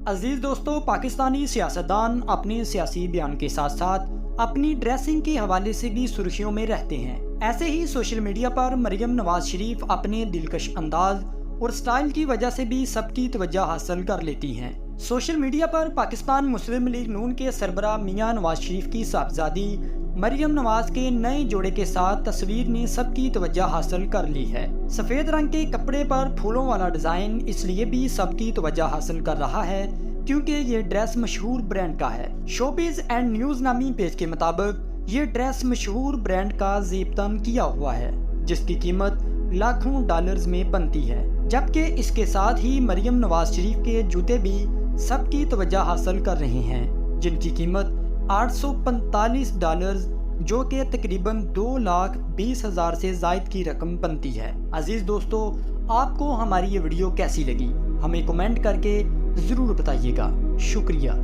अजीज दोस्तों, पाकिस्तानी सियासतदान अपने सियासी बयान के साथ साथ अपनी ड्रेसिंग के हवाले से भी सुर्खियों में रहते हैं। ऐसे ही सोशल मीडिया पर मरियम नवाज शरीफ अपने दिलकश अंदाज और स्टाइल की वजह से भी सबकी तवज्जो हासिल कर लेती हैं। सोशल मीडिया पर पाकिस्तान मुस्लिम लीग नून के सरबराह मियां नवाज शरीफ की साहबजादी मरियम नवाज के नए जोड़े के साथ तस्वीर ने सबकी तवज्जो हासिल कर ली है। सफेद रंग के कपड़े पर फूलों वाला डिजाइन इसलिए भी सबकी तवज्जो हासिल कर रहा है क्योंकि ये ड्रेस मशहूर ब्रांड का है। शोबिज एंड न्यूज नामी पेज के मुताबिक ये ड्रेस मशहूर ब्रांड का जेबतन किया हुआ है जिसकी कीमत लाखों डॉलर्स में बनती है, जबकि इसके साथ ही मरियम नवाज शरीफ के जूते भी सबकी तवज्जो हासिल कर रहे हैं जिनकी कीमत $845 जो कि तकरीबन 2,20,000 से ज़ायद की रकम बनती है। अजीज दोस्तों, आपको हमारी ये वीडियो कैसी लगी हमें कमेंट करके ज़रूर बताइएगा। शुक्रिया।